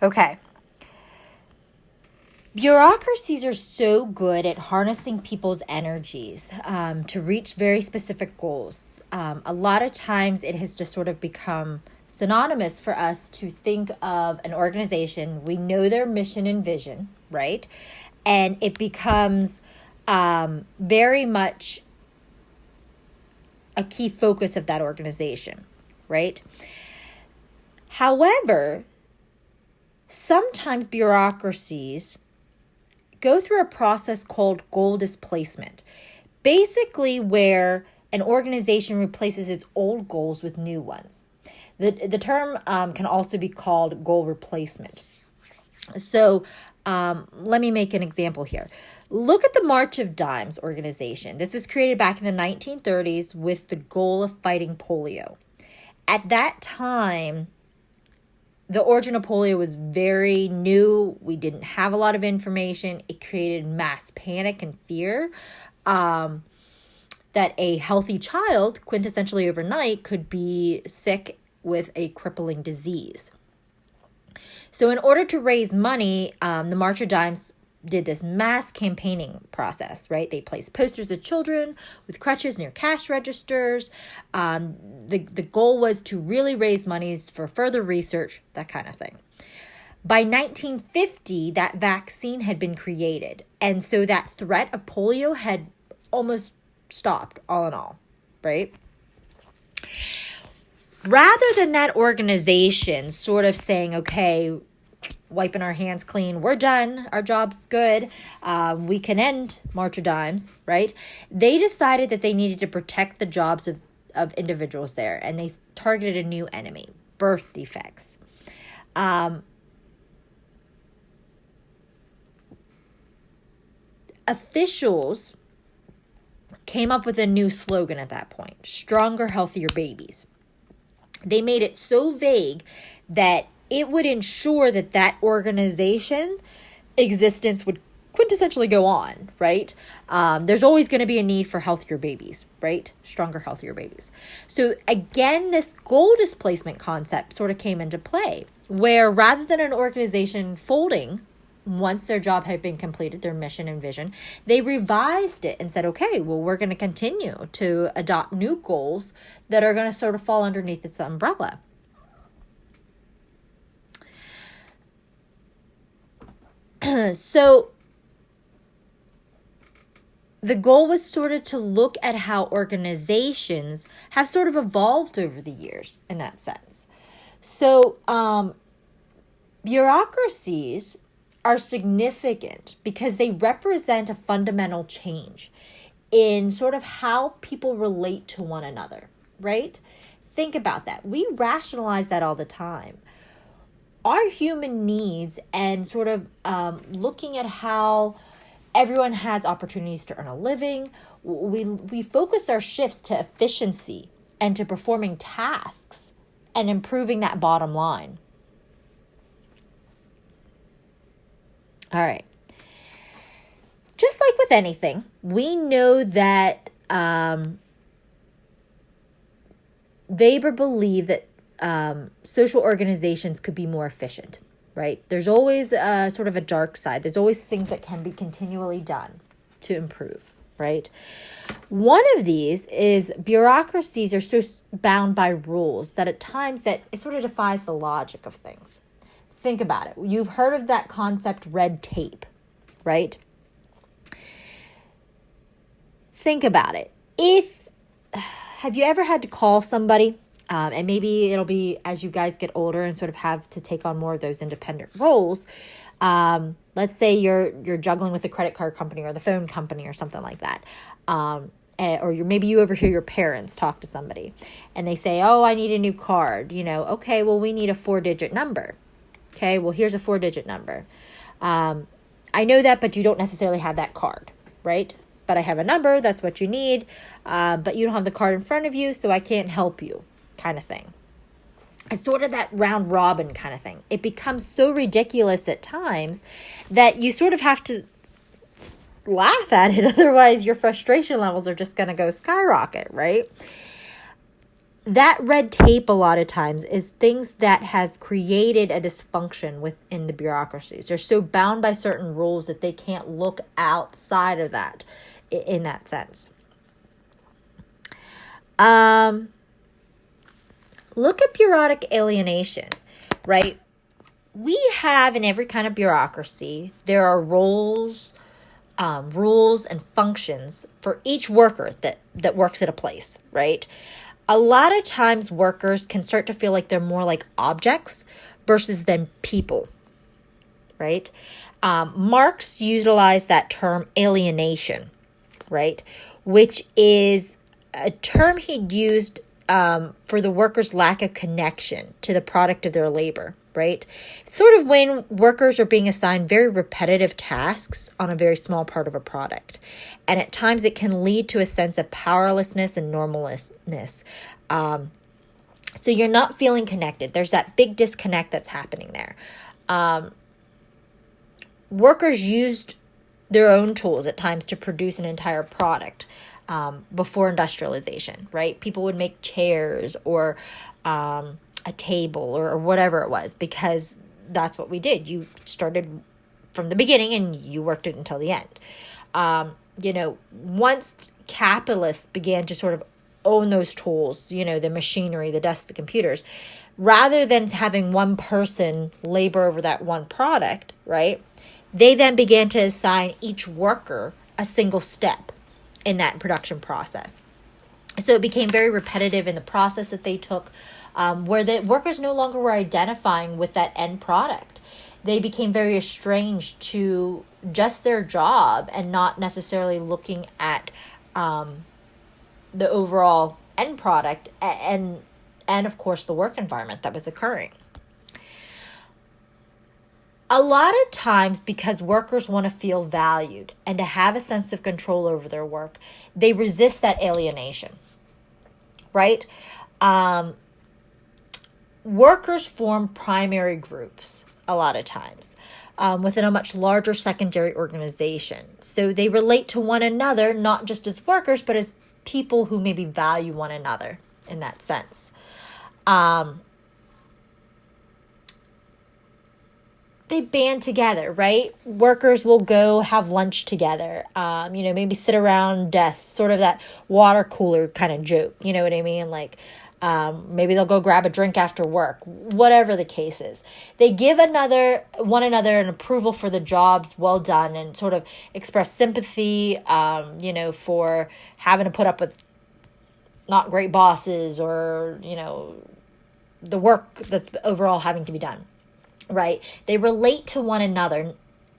Okay. Bureaucracies are so good at harnessing people's energies to reach very specific goals. A lot of times it has just sort of become synonymous for us to think of an organization. We know their mission and vision, right? And it becomes very much a key focus of that organization, right? However, sometimes bureaucracies go through a process called goal displacement, basically where an organization replaces its old goals with new ones. The term can also be called goal replacement. So let me make an example here. Look at the March of Dimes organization. This was created back in the 1930s with the goal of fighting polio. At that time, the origin of polio was very new. We didn't have a lot of information. It created mass panic and fear that a healthy child, quintessentially overnight, could be sick with a crippling disease. So in order to raise money, the March of Dimes did this mass campaigning process, right? They placed posters of children with crutches near cash registers. The goal was to really raise monies for further research, that kind of thing. By 1950, that vaccine had been created. And so that threat of polio had almost stopped, all in all, right? Rather than that organization sort of saying, okay, wiping our hands clean, we're done, our job's good, we can end March of Dimes, right? They decided that they needed to protect the jobs of individuals there, and they targeted a new enemy, birth defects. Officials came up with a new slogan at that point: stronger, healthier babies. They made it so vague that it would ensure that that organization existence would quintessentially go on, right? There's always going to be a need for healthier babies, right? Stronger, healthier babies. So again, this goal displacement concept sort of came into play, where rather than an organization folding once their job had been completed, their mission and vision, they revised it and said, okay, well, we're going to continue to adopt new goals that are going to sort of fall underneath this umbrella. So the goal was sort of to look at how organizations have sort of evolved over the years in that sense. So bureaucracies are significant because they represent a fundamental change in sort of how people relate to one another, right? Think about that. We rationalize that all the time. Our human needs and sort of looking at how everyone has opportunities to earn a living, we focus our shifts to efficiency and to performing tasks and improving that bottom line. All right. Just like with anything, we know that Weber believed that social organizations could be more efficient, right? There's always sort of a dark side. There's always things that can be continually done to improve, right? One of these is bureaucracies are so bound by rules that at times that it sort of defies the logic of things. Think about it. You've heard of that concept, red tape, right? Think about it. Have you ever had to call somebody, and maybe it'll be as you guys get older and sort of have to take on more of those independent roles. Let's say you're juggling with the credit card company or the phone company or something like that. Or maybe you overhear your parents talk to somebody and they say, oh, I need a new card. Okay, well, we need a 4-digit number. Okay, well, here's a 4-digit number. I know that, but you don't necessarily have that card, right? But I have a number, that's what you need, but you don't have the card in front of you, so I can't help you, kind of thing. It's sort of that round robin kind of thing. It becomes so ridiculous at times that you sort of have to laugh at it, otherwise your frustration levels are just going to go skyrocket, right? that red tape a lot of times is things that have created a dysfunction within the bureaucracies. They're so bound by certain rules that they can't look outside of that in that sense. Look at bureaucratic alienation, right? We have in every kind of bureaucracy, there are roles, rules, and functions for each worker that works at a place, right? A lot of times workers can start to feel like they're more like objects versus than people, right? Marx utilized that term alienation, right? Which is a term he'd used for the workers' lack of connection to the product of their labor, right? It's sort of when workers are being assigned very repetitive tasks on a very small part of a product. And at times it can lead to a sense of powerlessness and normalness. So you're not feeling connected. There's that big disconnect that's happening there. Workers used their own tools at times to produce an entire product. Before industrialization, right? People would make chairs or a table or whatever it was, because that's what we did. You started from the beginning and you worked it until the end. Once capitalists began to sort of own those tools, the machinery, the desks, the computers, rather than having one person labor over that one product, right? They then began to assign each worker a single step in that production process. So it became very repetitive in the process that they took, where the workers no longer were identifying with that end product. They became very estranged to just their job and not necessarily looking at the overall end product and of course the work environment that was occurring. A lot of times, because workers want to feel valued and to have a sense of control over their work, they resist that alienation, right? Workers form primary groups a lot of times within a much larger secondary organization. So they relate to one another, not just as workers, but as people who maybe value one another in that sense. They band together, right? Workers will go have lunch together, maybe sit around desks, sort of that water cooler kind of joke, you know what I mean? Like, maybe they'll go grab a drink after work, whatever the case is. They give one another an approval for the jobs well done and sort of express sympathy, for having to put up with not great bosses or, the work that's overall having to be done. Right? They relate to one another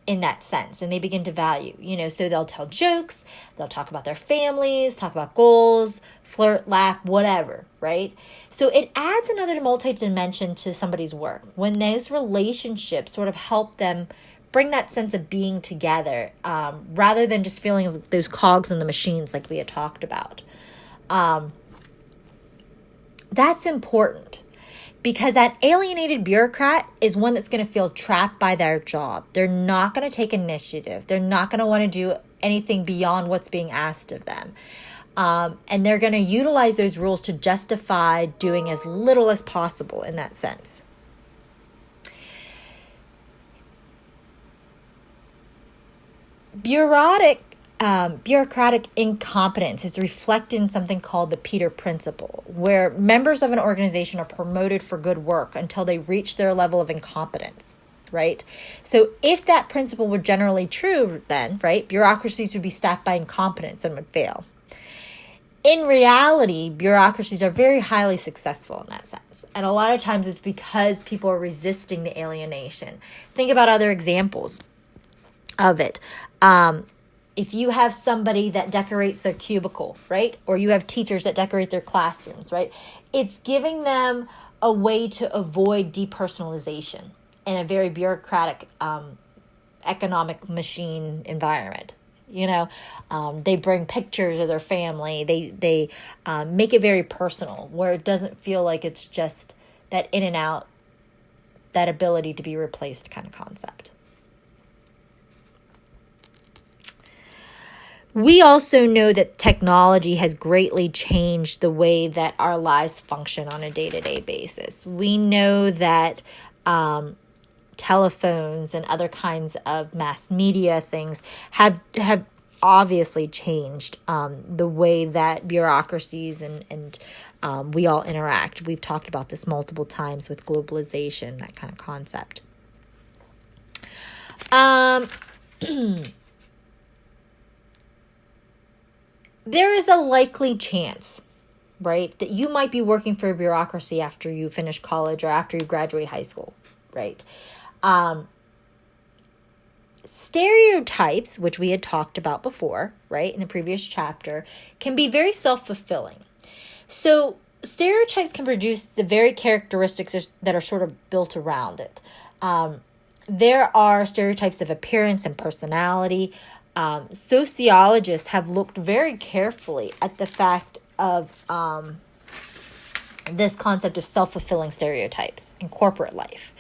in that sense, and they begin to value, so they'll tell jokes, they'll talk about their families, talk about goals, flirt, laugh, whatever, right? So it adds another multi-dimension to somebody's work when those relationships sort of help them bring that sense of being together, rather than just feeling those cogs in the machines like we had talked about. That's important. Because that alienated bureaucrat is one that's going to feel trapped by their job. They're not going to take initiative. They're not going to want to do anything beyond what's being asked of them. And they're going to utilize those rules to justify doing as little as possible in that sense. Bureaucratic incompetence is reflected in something called the Peter Principle, where members of an organization are promoted for good work until they reach their level of incompetence, right? So if that principle were generally true, then, right, bureaucracies would be staffed by incompetence and would fail. In reality, bureaucracies are very highly successful in that sense. And a lot of times it's because people are resisting the alienation. Think about other examples of it. If you have somebody that decorates their cubicle, right? Or you have teachers that decorate their classrooms, right? It's giving them a way to avoid depersonalization in a very bureaucratic economic machine environment. They bring pictures of their family. They make it very personal, where it doesn't feel like it's just that in and out, that ability to be replaced kind of concept. We also know that technology has greatly changed the way that our lives function on a day-to-day basis. We know that telephones and other kinds of mass media things have obviously changed the way that bureaucracies and we all interact. We've talked about this multiple times with globalization, that kind of concept. There is a likely chance, right, that you might be working for a bureaucracy after you finish college or after you graduate high school, right? Stereotypes, which we had talked about before, right, in the previous chapter, can be very self-fulfilling. So stereotypes can produce the very characteristics that are sort of built around it. There are stereotypes of appearance and personality. Sociologists have looked very carefully at the fact of this concept of self-fulfilling stereotypes in corporate life.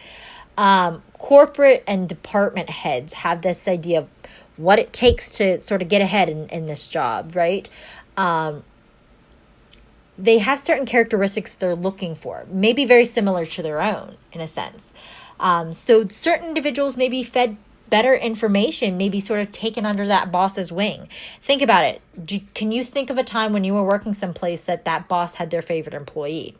Corporate and department heads have this idea of what it takes to sort of get ahead in this job, right? They have certain characteristics they're looking for, maybe very similar to their own in a sense. So certain individuals may be fed better information, maybe sort of taken under that boss's wing. Think about it. Can you think of a time when you were working someplace that boss had their favorite employee?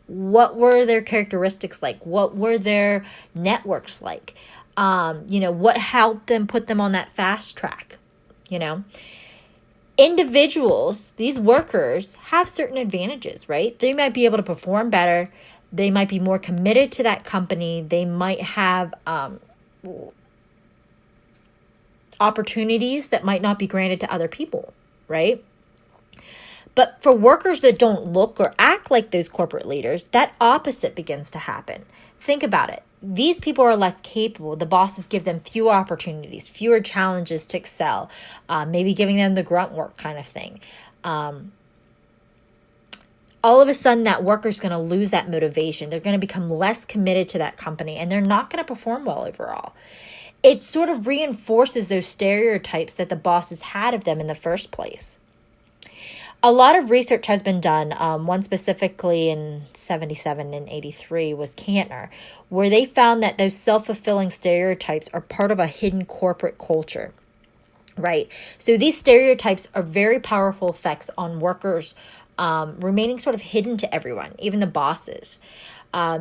What were their characteristics like? What were their networks like? What helped them put them on that fast track? Individuals, these workers, have certain advantages, right? They might be able to perform better. They might be more committed to that company. They might have opportunities that might not be granted to other people, right? But for workers that don't look or act like those corporate leaders, that opposite begins to happen. Think about it. These people are less capable. The bosses give them fewer opportunities, fewer challenges to excel, maybe giving them the grunt work kind of thing. All of a sudden, that worker's going to lose that motivation. They're going to become less committed to that company, and they're not going to perform well overall. It sort of reinforces those stereotypes that the bosses had of them in the first place. A lot of research has been done, one specifically in 77 and 83 was Kantner, where they found that those self-fulfilling stereotypes are part of a hidden corporate culture, right? So these stereotypes are very powerful effects on workers remaining sort of hidden to everyone, even the bosses.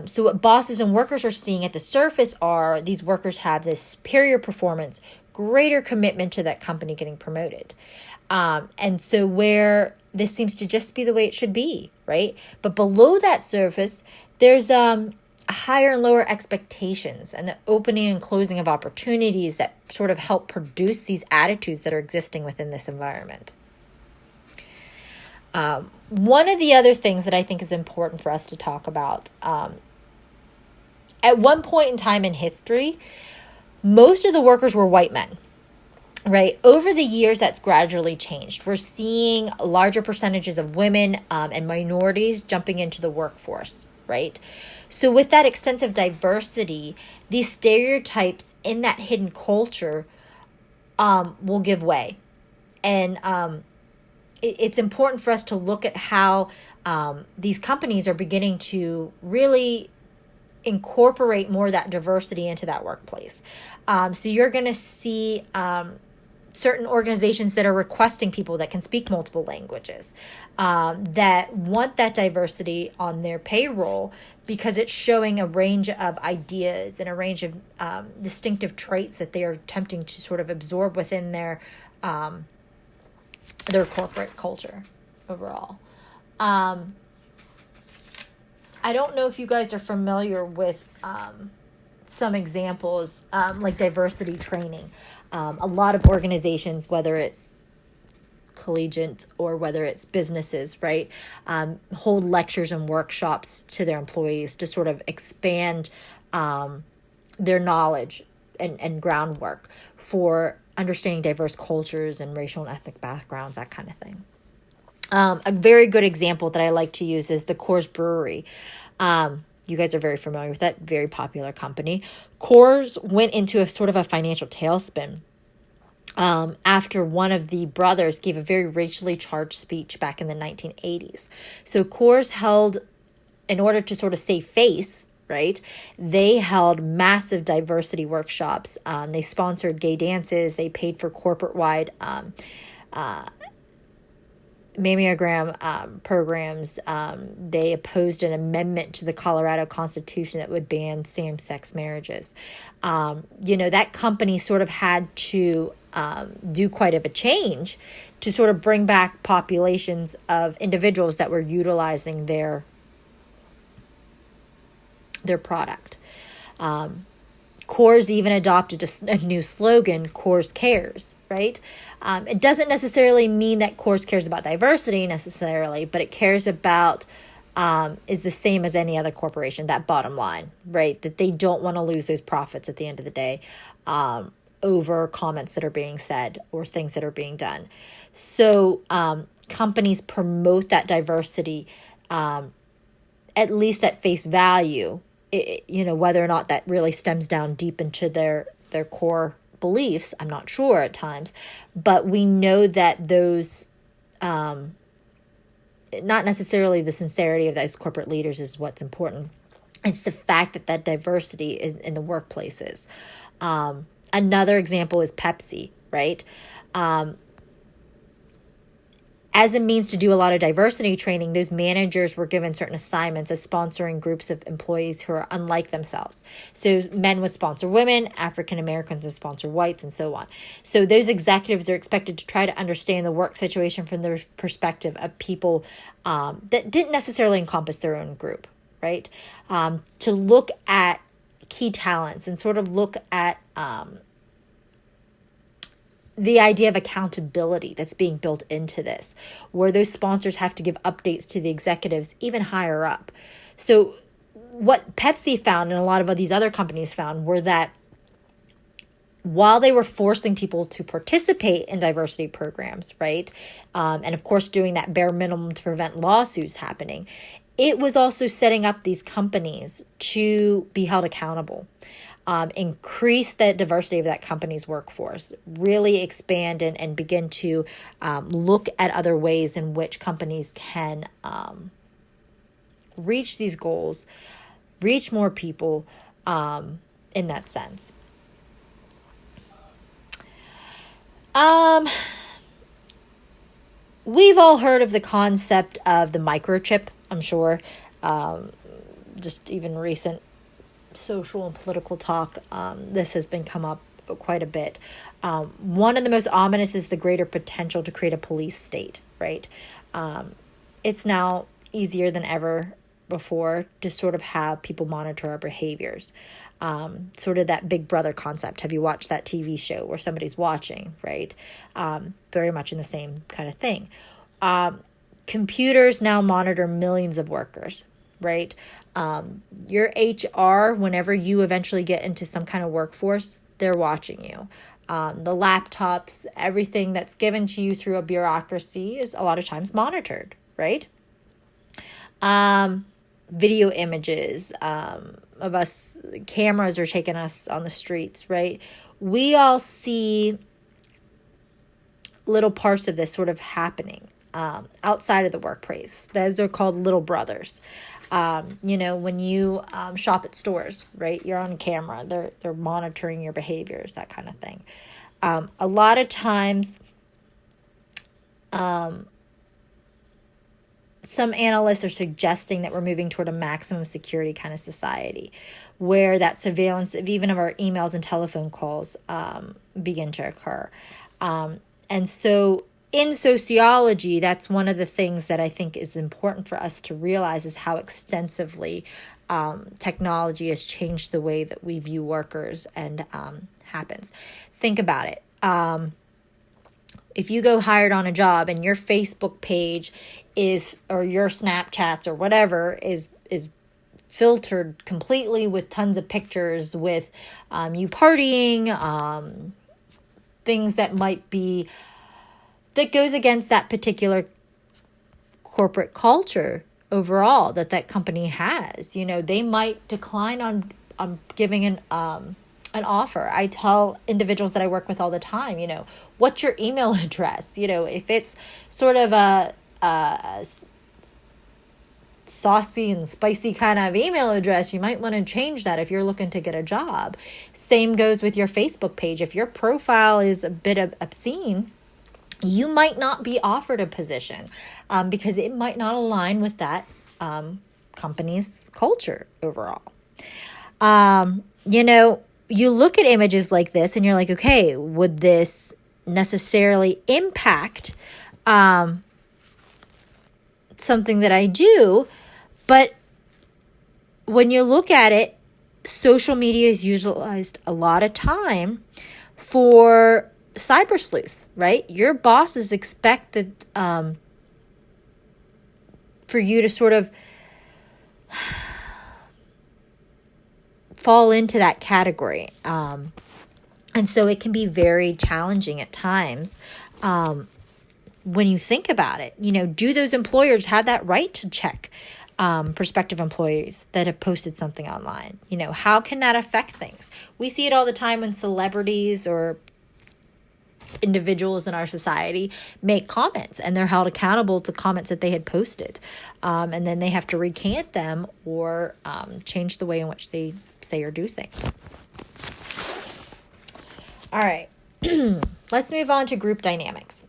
So what bosses and workers are seeing at the surface are these workers have this superior performance, greater commitment to that company getting promoted. And so where this seems to just be the way it should be, right? But below that surface, there's higher and lower expectations and the opening and closing of opportunities that sort of help produce these attitudes that are existing within this environment. One of the other things that I think is important for us to talk about, at one point in time in history, most of the workers were white men, right? Over the years, that's gradually changed. We're seeing larger percentages of women and minorities jumping into the workforce, right? So with that extensive diversity, these stereotypes in that hidden culture will give way. And it's important for us to look at how these companies are beginning to really incorporate more of that diversity into that workplace. So you're going to see certain organizations that are requesting people that can speak multiple languages, that want that diversity on their payroll because it's showing a range of ideas and a range of distinctive traits that they are attempting to sort of absorb within their corporate culture overall. I don't know if you guys are familiar with some examples like diversity training. A lot of organizations, whether it's collegiate or whether it's businesses, right, hold lectures and workshops to their employees to sort of expand their knowledge and groundwork for understanding diverse cultures and racial and ethnic backgrounds, that kind of thing. A very good example that I like to use is the Coors Brewery. You guys are very familiar with that, very popular company. Coors went into a sort of a financial tailspin after one of the brothers gave a very racially charged speech back in the 1980s. So Coors held, in order to sort of save face, right, they held massive diversity workshops. They sponsored gay dances. They paid for corporate-wide mammogram programs. They opposed an amendment to the Colorado Constitution that would ban same-sex marriages. That company sort of had to do quite of a change to sort of bring back populations of individuals that were utilizing their product. Coors even adopted a new slogan, Coors Cares, right? It doesn't necessarily mean that Coors cares about diversity necessarily, but it cares about, is the same as any other corporation, that bottom line, right? That they don't want to lose those profits at the end of the day over comments that are being said or things that are being done. So companies promote that diversity, at least at face value, whether or not that really stems down deep into their core beliefs, I'm not sure at times, but we know that those, not necessarily the sincerity of those corporate leaders is what's important. It's the fact that diversity is in the workplaces. Another example is Pepsi, right? As a means to do a lot of diversity training, those managers were given certain assignments as sponsoring groups of employees who are unlike themselves. So men would sponsor women, African Americans would sponsor whites, and so on. So those executives are expected to try to understand the work situation from the perspective of people that didn't necessarily encompass their own group, right? To look at key talents and sort of look at the idea of accountability that's being built into this, where those sponsors have to give updates to the executives even higher up. So what Pepsi found and a lot of these other companies found were that while they were forcing people to participate in diversity programs, right, and of course doing that bare minimum to prevent lawsuits happening, it was also setting up these companies to be held accountable. Increase the diversity of that company's workforce, really expand and begin to look at other ways in which companies can reach these goals, reach more people in that sense. We've all heard of the concept of the microchip, I'm sure, just even recent social and political talk, this has been come up quite a bit. One of the most ominous is the greater potential to create a police state, right? It's now easier than ever before to sort of have people monitor our behaviors. Sort of that Big Brother concept. Have you watched that TV show where somebody's watching, right? Very much in the same kind of thing. Computers now monitor millions of workers, right? Your HR, whenever you eventually get into some kind of workforce, they're watching you. The laptops, everything that's given to you through a bureaucracy is a lot of times monitored, right? Video images of us, cameras are taking us on the streets, right? We all see little parts of this sort of happening outside of the workplace. Those are called little brothers. When you shop at stores, right? You're on camera. They're monitoring your behaviors, that kind of thing. A lot of times, some analysts are suggesting that we're moving toward a maximum security kind of society, where that surveillance of even of our emails and telephone calls begin to occur. And so in sociology, that's one of the things that I think is important for us to realize is how extensively technology has changed the way that we view workers and happens. Think about it. If you go hired on a job and your Facebook page is, or your Snapchats or whatever is filtered completely with tons of pictures with you partying, things that might be, that goes against that particular corporate culture overall that company has. They might decline on giving a an offer. I tell individuals that I work with all the time, what's your email address? If it's sort of a saucy and spicy kind of email address, you might want to change that if you're looking to get a job. Same goes with your Facebook page. If your profile is a bit obscene, you might not be offered a position because it might not align with that company's culture overall. You look at images like this and you're like, okay, would this necessarily impact something that I do? But when you look at it, social media is utilized a lot of time for cyber sleuths, right? Your bosses expect that for you to sort of fall into that category. And so it can be very challenging at times when you think about it. Do those employers have that right to check prospective employees that have posted something online? How can that affect things? We see it all the time when celebrities or individuals in our society make comments and they're held accountable to comments that they had posted. And then they have to recant them or change the way in which they say or do things. All right, let's move on to group dynamics.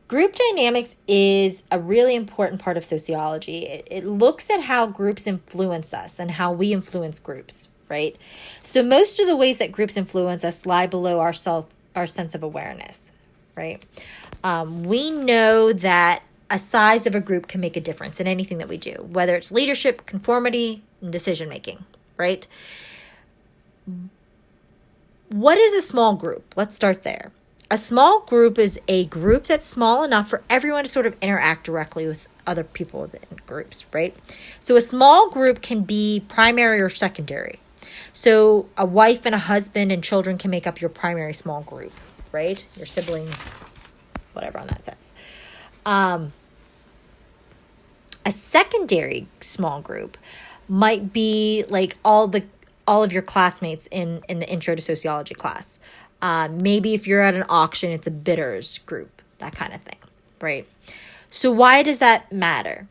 Group dynamics is a really important part of sociology. It looks at how groups influence us and how we influence groups, right? So most of the ways that groups influence us lie below our sense of awareness, right? We know that a size of a group can make a difference in anything that we do, whether it's leadership, conformity, and decision-making, right? What is a small group? Let's start there. A small group is a group that's small enough for everyone to sort of interact directly with other people within groups, right? So a small group can be primary or secondary. So a wife and a husband and children can make up your primary small group, right? Your siblings, whatever on that sense. A secondary small group might be like all of your classmates in the intro to sociology class. Maybe if you're at an auction, it's a bidders group, that kind of thing, right? So why does that matter?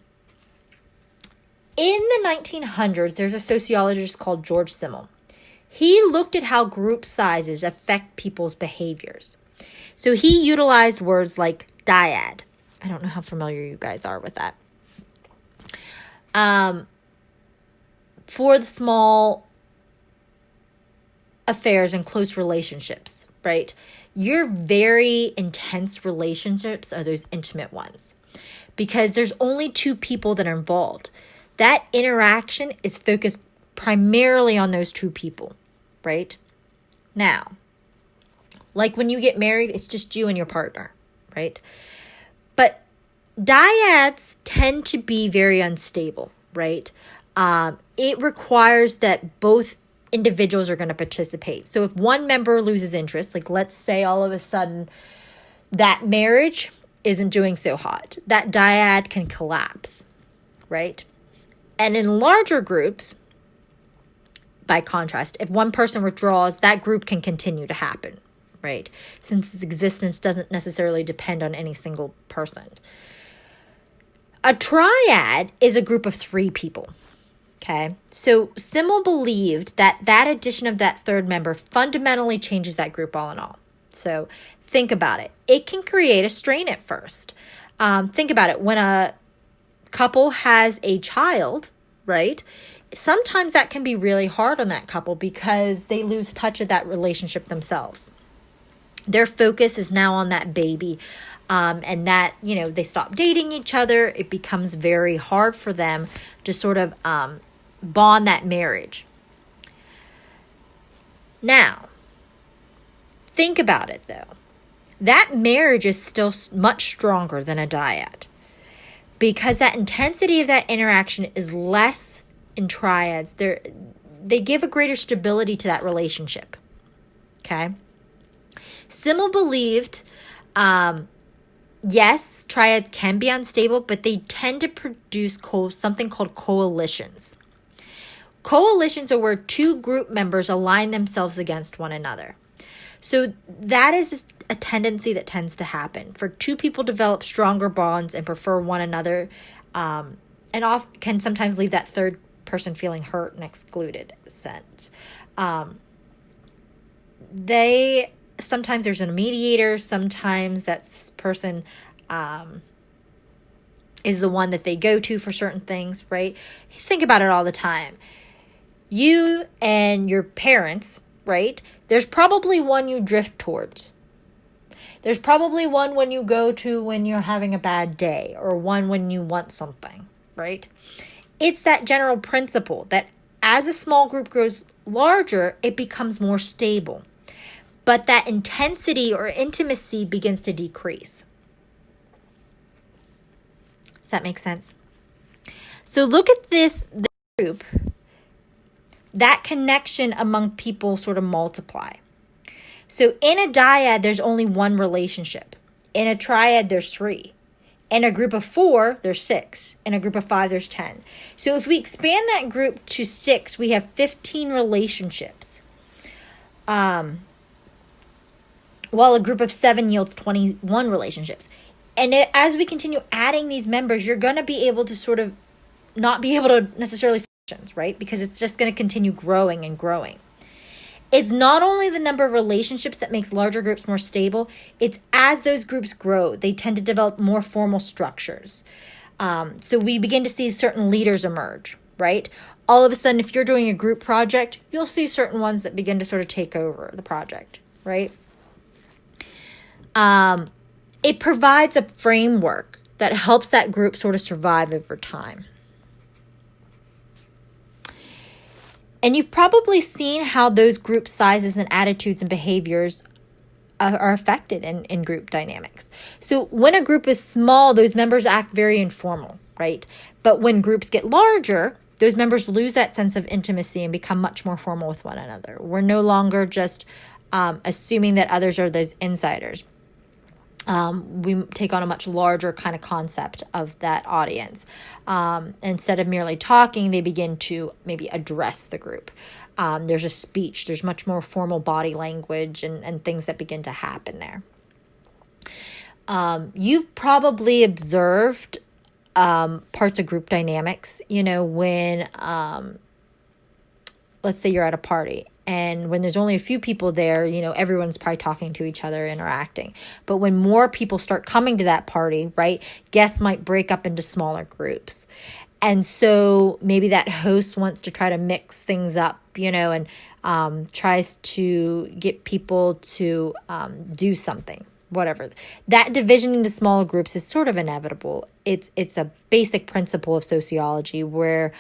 In the 1900s, there's a sociologist called George Simmel. He looked at how group sizes affect people's behaviors. So he utilized words like dyad. I don't know how familiar you guys are with that. For the small affairs and close relationships, right? Your very intense relationships are those intimate ones because there's only two people that are involved. That interaction is focused primarily on those two people, right? Now, like when you get married, it's just you and your partner, right? But dyads tend to be very unstable, right? It requires that both individuals are going to participate. So if one member loses interest, like let's say all of a sudden that marriage isn't doing so hot, that dyad can collapse, right? And in larger groups, by contrast, if one person withdraws, that group can continue to happen, right? Since its existence doesn't necessarily depend on any single person. A triad is a group of three people. Okay, so Simmel believed that addition of that third member fundamentally changes that group all in all. So think about it. It can create a strain at first. Think about it. When a couple has a child, right, sometimes that can be really hard on that couple because they lose touch of that relationship themselves. Their focus is now on that baby. And that, they stop dating each other. It becomes very hard for them to sort of bond that marriage. Now, think about it though. That marriage is still much stronger than a dyad because that intensity of that interaction is less in triads. They give a greater stability to that relationship. Okay. Simmel believed, yes, triads can be unstable, but they tend to produce something called coalitions. Coalitions are where two group members align themselves against one another. So that is a tendency that tends to happen. For two people develop stronger bonds and prefer one another, and can sometimes leave that third person feeling hurt and excluded sense. Sometimes there's a mediator, sometimes that person is the one that they go to for certain things, right? Think about it all the time. You and your parents, right? There's probably one you drift towards. There's probably one when you go to when you're having a bad day, or one when you want something, right? It's that general principle that as a small group grows larger, it becomes more stable. But that intensity or intimacy begins to decrease. Does that make sense? So look at this group. That connection among people sort of multiply. So in a dyad, there's only one relationship. In a triad, there's 3. In a group of 4, there's 6. In a group of 5, there's 10. So if we expand that group to 6, we have 15 relationships. While a group of 7 yields 21 relationships. And as we continue adding these members, you're going to be able to sort of not be able to necessarily function, right? Because it's just going to continue growing and growing. It's not only the number of relationships that makes larger groups more stable, it's as those groups grow, they tend to develop more formal structures. So we begin to see certain leaders emerge, right? All of a sudden, if you're doing a group project, you'll see certain ones that begin to sort of take over the project, right? It provides a framework that helps that group sort of survive over time. And you've probably seen how those group sizes and attitudes and behaviors are affected in group dynamics. So when a group is small, those members act very informal, right? But when groups get larger, those members lose that sense of intimacy and become much more formal with one another. We're no longer just assuming that others are those insiders. We take on a much larger kind of concept of that audience. Instead of merely talking, they begin to maybe address the group. There's a speech, there's much more formal body language and things that begin to happen there. You've probably observed parts of group dynamics, when, let's say you're at a party. And when there's only a few people there, everyone's probably talking to each other, interacting. But when more people start coming to that party, right, guests might break up into smaller groups. And so maybe that host wants to try to mix things up, and tries to get people to do something, whatever. That division into smaller groups is sort of inevitable. It's a basic principle of sociology where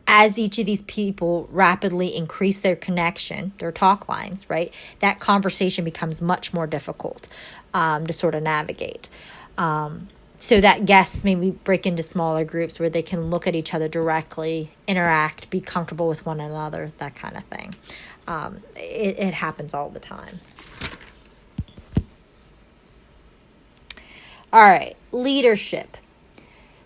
as each of these people rapidly increase their connection, their talk lines, right, that conversation becomes much more difficult to sort of navigate. So that guests maybe break into smaller groups where they can look at each other directly, interact, be comfortable with one another, that kind of thing. It happens all the time. All right, leadership.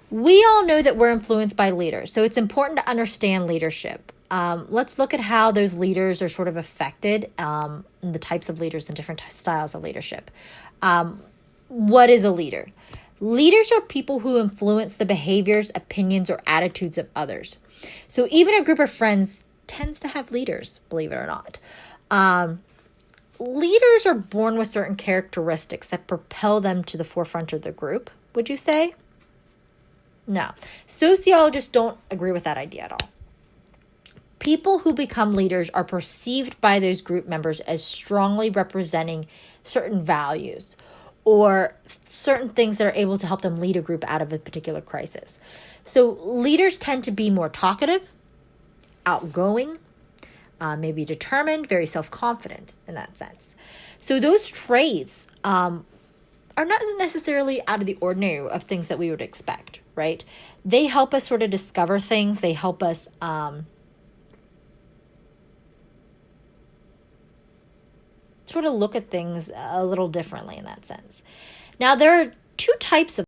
We all know that we're influenced by leaders, so it's important to understand leadership. Let's look at how those leaders are sort of affected, the types of leaders and different styles of leadership. What is a leader? Leaders are people who influence the behaviors, opinions, or attitudes of others. So even a group of friends tends to have leaders, believe it or not. Leaders are born with certain characteristics that propel them to the forefront of the group, would you say? No, sociologists don't agree with that idea at all. People who become leaders are perceived by those group members as strongly representing certain values or certain things that are able to help them lead a group out of a particular crisis. So leaders tend to be more talkative, outgoing, maybe determined, very self-confident in that sense. So those traits are not necessarily out of the ordinary of things that we would expect, right? They help us sort of discover things. They help us sort of look at things a little differently in that sense. Now, there are two types of